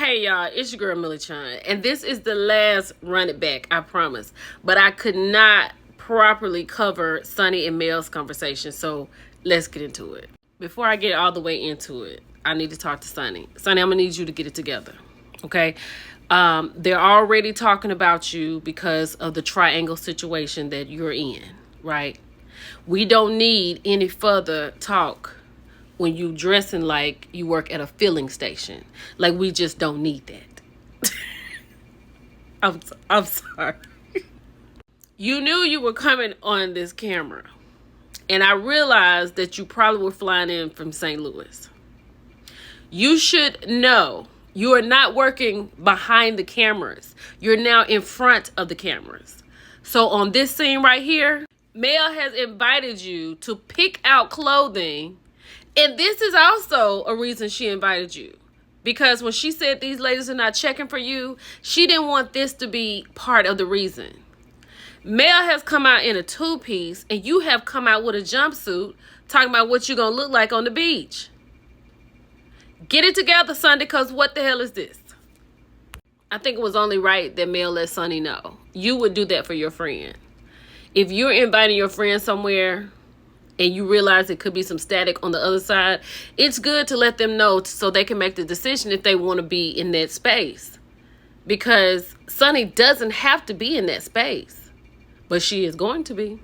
Hey y'all, it's your girl Millie Chan, and this is the last run it back, I promise. But I could not properly cover Sonny and Mel's conversation, so let's get into it. Before I get all the way into it, I need to talk to Sonny. Sonny, I'm gonna need you to get it together, okay? They're already talking about you because of the triangle situation that you're in, right? We don't need any further talk when you dressing like you work at a filling station. Like, we just don't need that. I'm sorry. You knew you were coming on this camera, and I realized that you probably were flying in from St. Louis. You should know you are not working behind the cameras. You're now in front of the cameras. So on this scene right here, Mel has invited you to pick out clothing. And this is also a reason she invited you. Because when she said these ladies are not checking for you, she didn't want this to be part of the reason. Mel has come out in a two-piece, and you have come out with a jumpsuit talking about what you're going to look like on the beach. Get it together, Sunday, because what the hell is this? I think it was only right that Mel let Sonny know. You would do that for your friend. If you're inviting your friend somewhere and you realize it could be some static on the other side, it's good to let them know so they can make the decision if they want to be in that space. Because Sonny doesn't have to be in that space, but she is going to be.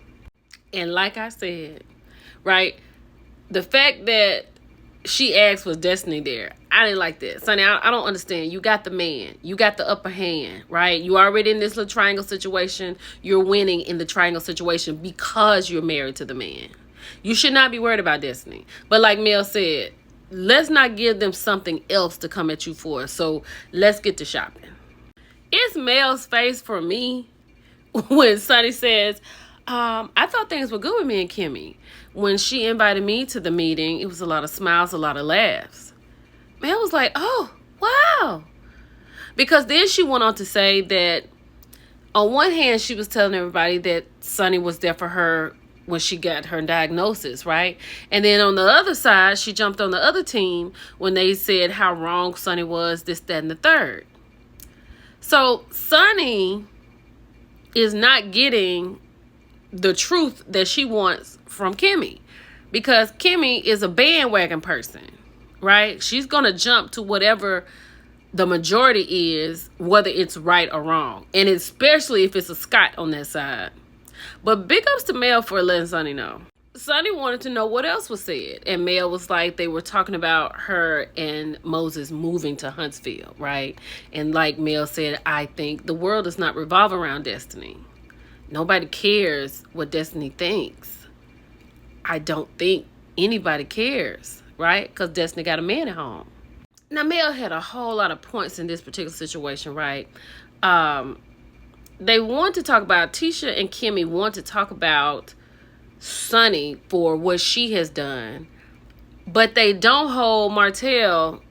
And like I said, right, the fact that she asked was Destiny there, I didn't like that. Sonny, I don't understand. You got the man. You got the upper hand, right? You already in this little triangle situation. You're winning in the triangle situation because you're married to the man. You should not be worried about Destiny. But like Mel said, let's not give them something else to come at you for. So let's get to shopping. It's Mel's face for me when Sonny says, I thought things were good with me and Kimmy. When she invited me to the meeting, it was a lot of smiles, a lot of laughs. Mel was like, oh, wow. Because then she went on to say that on one hand, she was telling everybody that Sonny was there for her when she got her diagnosis, right? And then on the other side, she jumped on the other team when they said how wrong Sonny was, this, that, and the third. So Sonny is not getting the truth that she wants from Kimmy, because Kimmy is a bandwagon person, right? She's going to jump to whatever the majority is, whether it's right or wrong. And especially if it's a Scott on that side. But big ups to Mel for letting Sonny know. Sonny wanted to know what else was said. And Mel was like, they were talking about her and Moses moving to Huntsville, right? And like Mel said, I think the world does not revolve around Destiny. Nobody cares what Destiny thinks. I don't think anybody cares, right? Because Destiny got a man at home. Now, Mel had a whole lot of points in this particular situation, right? They want to talk about, Tisha and Kimmy want to talk about Sonny for what she has done, but they don't hold Martell,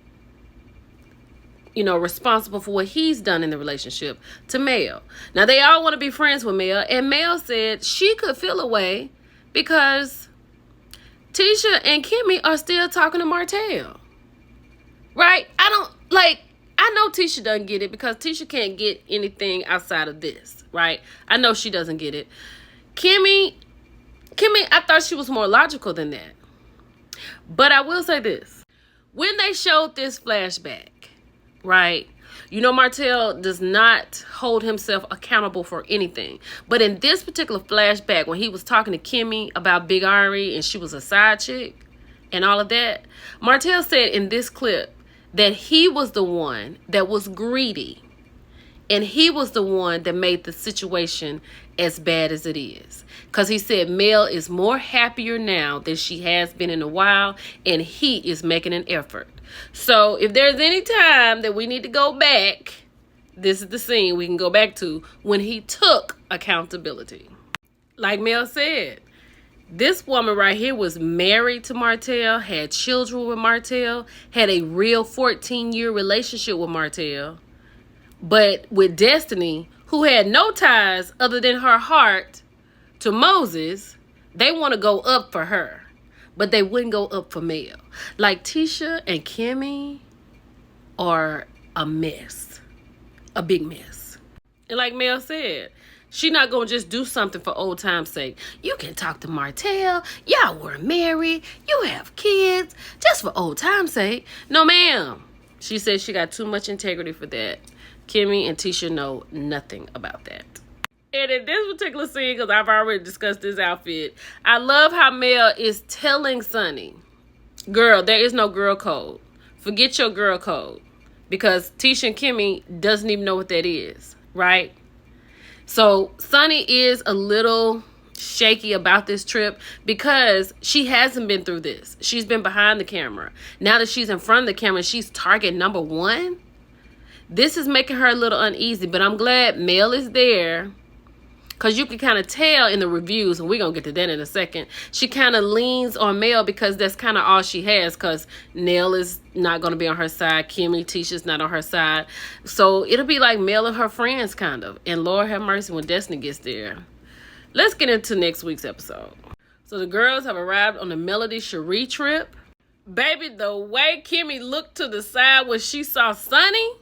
responsible for what he's done in the relationship to Mel. Now, they all want to be friends with Mel, and Mel said she could feel a way because Tisha and Kimmy are still talking to Martell. Right? I know Tisha doesn't get it because Tisha can't get anything outside of this, right? I know she doesn't get it. Kimmy, I thought she was more logical than that. But I will say this. When they showed this flashback, right, Martell does not hold himself accountable for anything. But in this particular flashback, when he was talking to Kimmy about Big Ari and she was a side chick and all of that, Martell said in this clip that he was the one that was greedy. And he was the one that made the situation as bad as it is. Because he said Mel is more happier now than she has been in a while. And he is making an effort. So if there's any time that we need to go back, this is the scene we can go back to when he took accountability. Like Mel said, this woman right here was married to Martell, had children with Martell, had a real 14-year relationship with Martell. But with Destiny, who had no ties other than her heart to Moses, they want to go up for her. But they wouldn't go up for Mel. Like Tisha and Kimmy are a mess. A big mess. And like Mel said, she not going to just do something for old time's sake. You can talk to Martell. Y'all were married. You have kids. Just for old time's sake. No, ma'am. She said she got too much integrity for that. Kimmy and Tisha know nothing about that. And in this particular scene, because I've already discussed this outfit, I love how Mel is telling Sonny, girl, there is no girl code. Forget your girl code. Because Tisha and Kimmy doesn't even know what that is, right? So Sonny is a little shaky about this trip because she hasn't been through this. She's been behind the camera. Now that she's in front of the camera, she's target number one. This is making her a little uneasy, but I'm glad Mel is there. Because you can kind of tell in the reviews, and we're going to get to that in a second, she kind of leans on Mel because that's kind of all she has, because Nell is not going to be on her side. Kimmy, Tisha's not on her side. So it'll be like Mel and her friends, kind of. And Lord have mercy when Destiny gets there. Let's get into next week's episode. So the girls have arrived on the Melody Cherie trip. Baby, the way Kimmy looked to the side when she saw Sonny,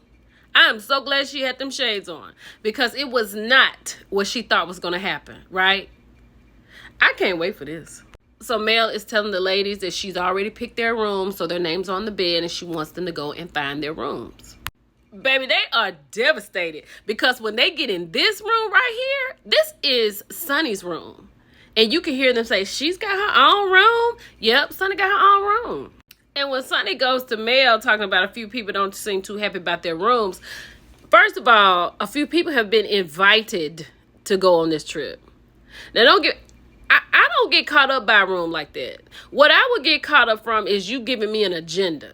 I'm so glad she had them shades on, because it was not what she thought was going to happen, right? I can't wait for this. So Mel is telling the ladies that she's already picked their rooms, so their name's on the bed, and she wants them to go and find their rooms. Baby, they are devastated, because when they get in this room right here, this is Sonny's room. And you can hear them say, she's got her own room. Yep, Sonny got her own room. And when Sonny goes to Mel talking about a few people don't seem too happy about their rooms, first of all, a few people have been invited to go on this trip. Now, I don't get caught up by a room like that. What I would get caught up from is you giving me an agenda,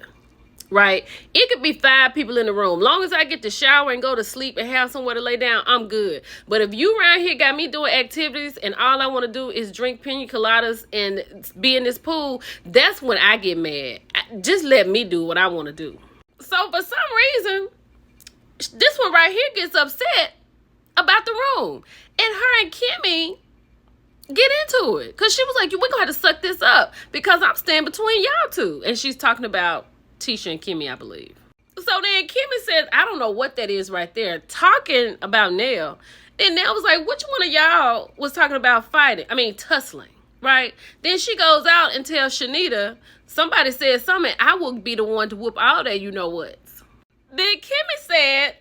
right? It could be 5 people in the room. Long as I get to shower and go to sleep and have somewhere to lay down, I'm good. But if you around here got me doing activities and all I want to do is drink pina coladas and be in this pool, that's when I get mad. Just let me do what I want to do. So for some reason, this one right here gets upset about the room. And her and Kimmy get into it. Because she was like, we're going to have to suck this up because I'm standing between y'all two. And she's talking about Tisha and Kimmy, I believe. So then Kimmy says, I don't know what that is right there, talking about Nell. And Nell was like, which one of y'all was talking about tussling, right? Then she goes out and tells Shanita, somebody said something, I will be the one to whoop all that you-know-whats. Then Kimmy said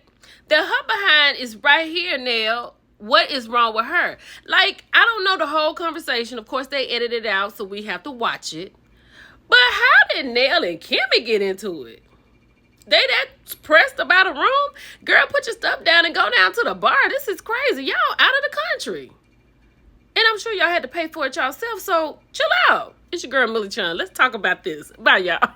that her behind is right here, Nell. What is wrong with her? Like, I don't know the whole conversation. Of course, they edited it out, so we have to watch it. But how did Nell and Kimmy get into it? They that pressed about a room? Girl, put your stuff down and go down to the bar. This is crazy. Y'all out of the country. And I'm sure y'all had to pay for it yourself, so chill out. It's your girl, Millie Chun. Let's talk about this. Bye, y'all.